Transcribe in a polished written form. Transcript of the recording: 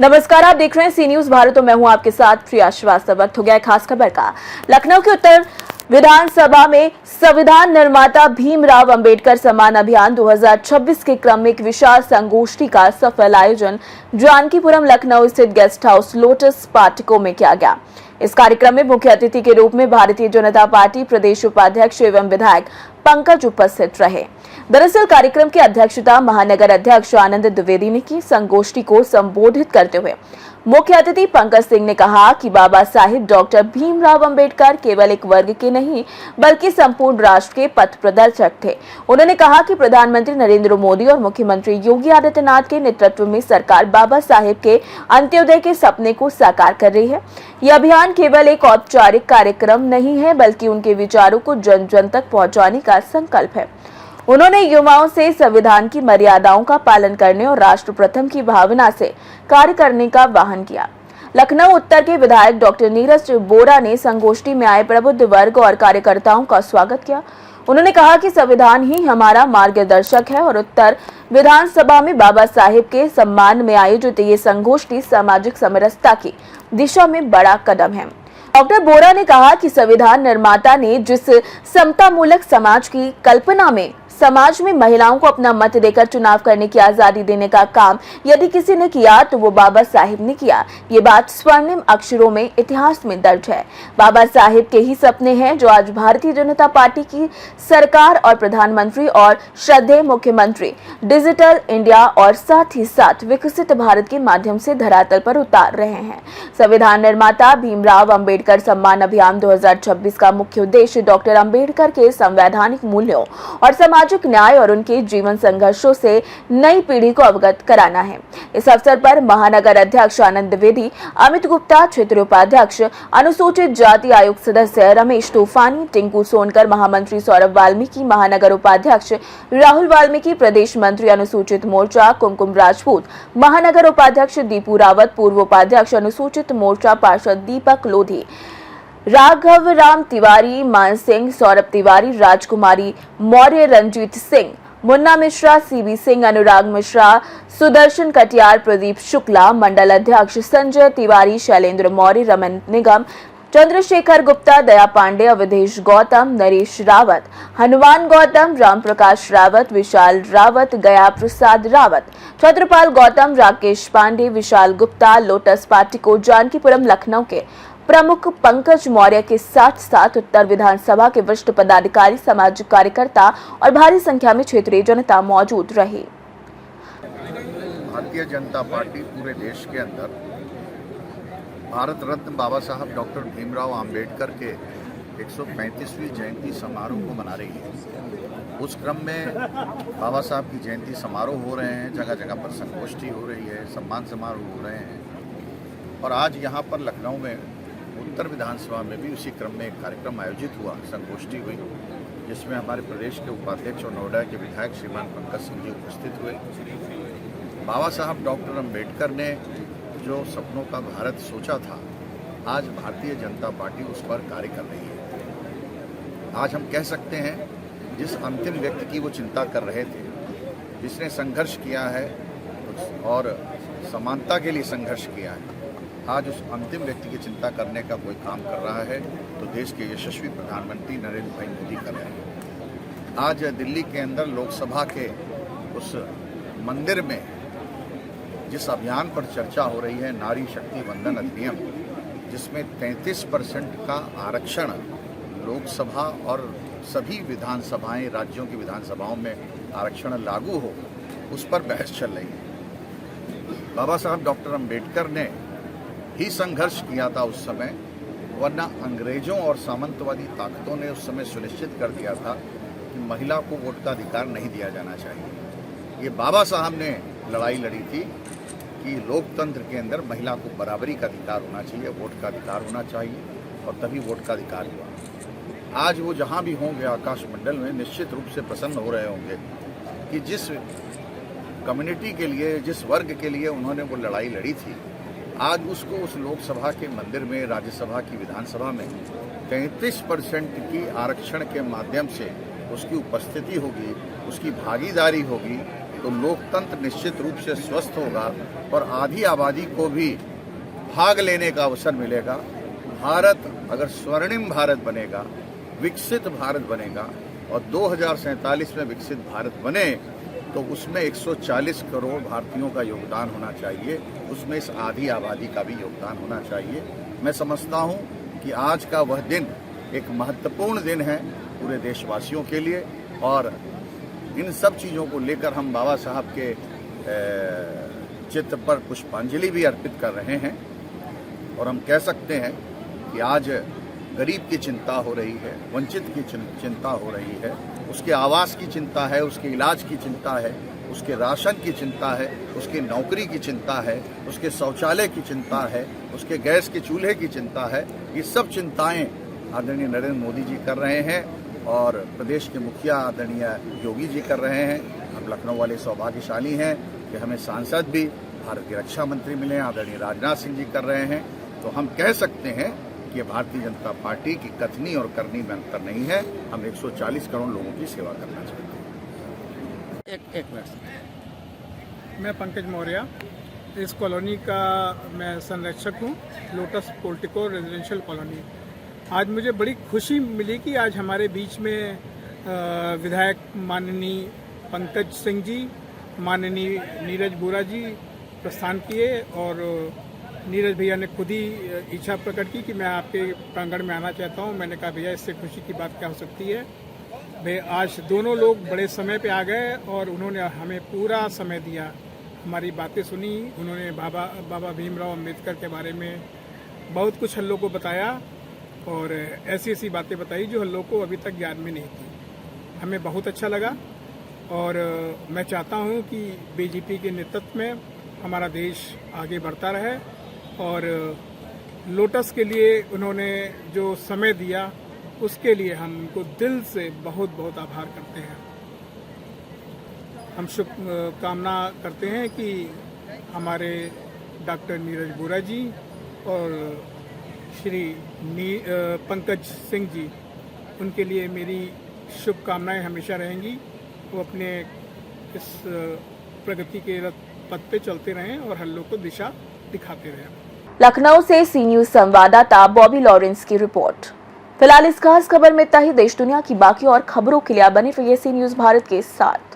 नमस्कार, आप देख रहे हैं सी न्यूज भारत और मैं हूं आपके साथ प्रिया श्रीवास्तव। वक्त हो गया है खास खबर का। लखनऊ के उत्तर विधानसभा में संविधान निर्माता भीमराव अंबेडकर सम्मान अभियान 2026 के क्रम में एक विशाल संगोष्ठी का सफल आयोजन जानकीपुरम लखनऊ स्थित गेस्ट हाउस लोटस पार्टिको में किया गया। इस कार्यक्रम में मुख्य अतिथि के रूप में भारतीय जनता पार्टी प्रदेश उपाध्यक्ष एवं विधायक पंकज उपस्थित रहे। दरअसल कार्यक्रम की अध्यक्षता महानगर अध्यक्ष आनंद द्विवेदी ने की। संगोष्ठी को संबोधित करते हुए मुख्य अतिथि पंकज सिंह ने कहा कि बाबा साहिब डॉक्टर भीमराव अंबेडकर केवल एक वर्ग के नहीं बल्कि संपूर्ण राष्ट्र के पथ प्रदर्शक थे। उन्होंने कहा कि प्रधानमंत्री नरेंद्र मोदी और मुख्यमंत्री योगी आदित्यनाथ के नेतृत्व में सरकार बाबा साहिब के अंत्योदय के सपने को साकार कर रही है। यह अभियान केवल एक औपचारिक कार्यक्रम नहीं है बल्कि उनके विचारों को जन जन तक पहुंचाने का संकल्प है। उन्होंने युवाओं से संविधान की मर्यादाओं का पालन करने और राष्ट्र प्रथम की भावना से कार्य करने का आह्वान किया। लखनऊ उत्तर के विधायक डॉक्टर नीरज बोरा ने संगोष्ठी में आए प्रबुद्ध वर्ग और कार्यकर्ताओं का स्वागत किया। उन्होंने कहा कि संविधान ही हमारा मार्गदर्शक है और उत्तर विधानसभा में बाबा साहिब के सम्मान में आयोजित ये संगोष्ठी सामाजिक समरसता की दिशा में बड़ा कदम है। डॉक्टर बोरा ने कहा कि संविधान निर्माता ने जिस समतामूलक समाज की कल्पना में समाज में महिलाओं को अपना मत देकर चुनाव करने की आजादी देने का काम यदि किसी ने किया तो वो बाबा साहिब ने किया। ये बात स्वर्णिम अक्षरों में इतिहास में दर्ज है। बाबा साहिब के ही सपने हैं जो आज भारतीय जनता पार्टी की सरकार और प्रधानमंत्री और श्रद्धेय मुख्यमंत्री डिजिटल इंडिया और साथ ही साथ विकसित भारत के माध्यम से धरातल पर उतार रहे हैं। संविधान निर्माता भीमराव अंबेडकर सम्मान अभियान 2026 का मुख्य उद्देश्य डॉक्टर अंबेडकर के संवैधानिक मूल्यों और सामाजिक न्याय और उनके जीवन संघर्षों से नई पीढ़ी को अवगत कराना है। इस अवसर पर महानगर अध्यक्ष आनंद द्विवेदी, अमित गुप्ता, क्षेत्रीय उपाध्यक्ष, अनुसूचित जाति आयोग सदस्य रमेश तूफानी, टिंकू सोनकर, महामंत्री सौरभ वाल्मीकि, महानगर उपाध्यक्ष राहुल वाल्मीकि, प्रदेश मंत्री अनुसूचित मोर्चा कुमकुम राजपूत, महानगर उपाध्यक्ष दीपू रावत, पूर्व उपाध्यक्ष अनुसूचित मोर्चा पार्षद दीपक लोधी, राघव राम तिवारी, मान सिंह, सौरभ तिवारी, राजकुमारी मौर्य, रंजीत सिंह, मुन्ना मिश्रा, सीबी सिंह, अनुराग मिश्रा, सुदर्शन कटियार, प्रदीप शुक्ला, मंडल अध्यक्ष संजय तिवारी, शैलेंद्र मौर्य, रमन निगम, चंद्रशेखर गुप्ता, दया पांडे, अवधेश गौतम, नरेश रावत, हनुमान गौतम, राम प्रकाश रावत, विशाल रावत, गया प्रसाद रावत, छत्रपाल गौतम, राकेश पांडे, विशाल गुप्ता, लोटस पार्टिको जानकीपुरम लखनऊ के प्रमुख पंकज मौर्य के साथ साथ उत्तर विधानसभा के वरिष्ठ पदाधिकारी, सामाजिक कार्यकर्ता और भारी संख्या में क्षेत्रीय जनता मौजूद रही। भारतीय जनता पार्टी पूरे देश के अंदर भारत रत्न बाबा साहब डॉक्टर भीमराव अंबेडकर के 135वीं जयंती समारोह को मना रही है। उस क्रम में बाबा साहब की जयंती समारोह हो रहे हैं, जगह जगह पर संगोष्ठी हो रही है, सम्मान समारोह हो रहे हैं और आज यहाँ पर लखनऊ में उत्तर विधानसभा में भी उसी क्रम में एक कार्यक्रम आयोजित हुआ, संगोष्ठी हुई, जिसमें हमारे प्रदेश के उपाध्यक्ष और नोएडा के विधायक श्रीमान पंकज सिंह जी उपस्थित हुए। बाबा साहब डॉक्टर अंबेडकर ने जो सपनों का भारत सोचा था, आज भारतीय जनता पार्टी उस पर कार्य कर रही है। आज हम कह सकते हैं जिस अंतिम व्यक्ति की वो चिंता कर रहे थे, जिसने संघर्ष किया है और समानता के लिए संघर्ष किया है, आज उस अंतिम व्यक्ति की चिंता करने का कोई काम कर रहा है तो देश के यशस्वी प्रधानमंत्री नरेंद्र भाई मोदी कर रहे हैं। आज दिल्ली के अंदर लोकसभा के उस मंदिर में जिस अभियान पर चर्चा हो रही है, नारी शक्ति वंदन अधिनियम, जिसमें 33% का आरक्षण लोकसभा और सभी विधानसभाएं, राज्यों की विधानसभाओं में आरक्षण लागू हो, उस पर बहस चल रही है। बाबा साहब डॉक्टर अंबेडकर ने ही संघर्ष किया था उस समय, वरना अंग्रेजों और सामंतवादी ताकतों ने उस समय सुनिश्चित कर दिया था कि महिला को वोट का अधिकार नहीं दिया जाना चाहिए। ये बाबा साहब ने लड़ाई लड़ी थी कि लोकतंत्र के अंदर महिला को बराबरी का अधिकार होना चाहिए, वोट का अधिकार होना चाहिए और तभी वोट का अधिकार हुआ। आज वो जहाँ भी होंगे आकाश मंडल में निश्चित रूप से प्रसन्न हो रहे होंगे कि जिस कम्युनिटी के लिए, जिस वर्ग के लिए उन्होंने वो लड़ाई लड़ी थी, आज उसको उस लोकसभा के मंदिर में, राज्यसभा की विधानसभा में 33% की आरक्षण के माध्यम से उसकी उपस्थिति होगी, उसकी भागीदारी होगी तो लोकतंत्र निश्चित रूप से स्वस्थ होगा और आधी आबादी को भी भाग लेने का अवसर मिलेगा। भारत अगर स्वर्णिम भारत बनेगा, विकसित भारत बनेगा और 2047 में विकसित भारत बने तो उसमें 140 करोड़ भारतीयों का योगदान होना चाहिए, उसमें इस आधी आबादी का भी योगदान होना चाहिए। मैं समझता हूं कि आज का वह दिन एक महत्वपूर्ण दिन है पूरे देशवासियों के लिए और इन सब चीज़ों को लेकर हम बाबा साहब के चित्र पर पुष्पांजलि भी अर्पित कर रहे हैं। और हम कह सकते हैं कि आज गरीब की चिंता हो रही है, वंचित की चिंता हो रही है, उसके आवास की चिंता है, उसके इलाज की चिंता है, उसके राशन की चिंता है, उसकी नौकरी की चिंता है, उसके शौचालय की चिंता है, उसके गैस के चूल्हे की चिंता है। ये सब चिंताएं आदरणीय नरेंद्र मोदी जी कर रहे हैं और प्रदेश के मुखिया आदरणीय योगी जी कर रहे हैं। हम लखनऊ वाले सौभाग्यशाली हैं कि हमें सांसद भी भारत के रक्षा मंत्री मिले, आदरणीय राजनाथ सिंह जी कर रहे हैं। तो हम कह सकते हैं कि भारतीय जनता पार्टी की कथनी और करनी में अंतर नहीं है। हम 140 करोड़ लोगों की सेवा करना चाहते हैं। एक मिनट। मैं पंकज मौर्य, इस कॉलोनी का मैं संरक्षक हूँ, लोटस पोर्टिको रेजिडेंशियल कॉलोनी। आज मुझे बड़ी खुशी मिली कि आज हमारे बीच में विधायक माननीय पंकज सिंह जी, माननीय नीरज बोरा जी प्रस्थान किए और नीरज भैया ने खुद ही इच्छा प्रकट की कि मैं आपके प्रांगण में आना चाहता हूं। मैंने कहा भैया इससे खुशी की बात क्या हो सकती है। भैया आज दोनों लोग बड़े समय पे आ गए और उन्होंने हमें पूरा समय दिया, हमारी बातें सुनी। उन्होंने बाबा भीमराव अम्बेडकर के बारे में बहुत कुछ हम लोग को बताया और ऐसी ऐसी बातें बताई जो हम लोग को अभी तक ज्ञान में नहीं थी। हमें बहुत अच्छा लगा और मैं चाहता हूं कि बीजेपी के नेतृत्व में हमारा देश आगे बढ़ता रहे और लोटस के लिए उन्होंने जो समय दिया उसके लिए हम उनको दिल से बहुत बहुत आभार करते हैं। हम शुभकामना करते हैं कि हमारे डॉक्टर नीरज बोरा जी और श्री पंकज सिंह जी, उनके लिए मेरी शुभकामनाएं हमेशा रहेंगी। वो अपने इस प्रगति के पथ पे चलते रहें और हम लोग को दिशा दिखाते रहें। लखनऊ से सी न्यूज संवाददाता बॉबी लॉरेंस की रिपोर्ट। फिलहाल इस खास खबर में इतना ही। देश दुनिया की बाकी और खबरों के लिए आप बने रहिए सी न्यूज भारत के साथ।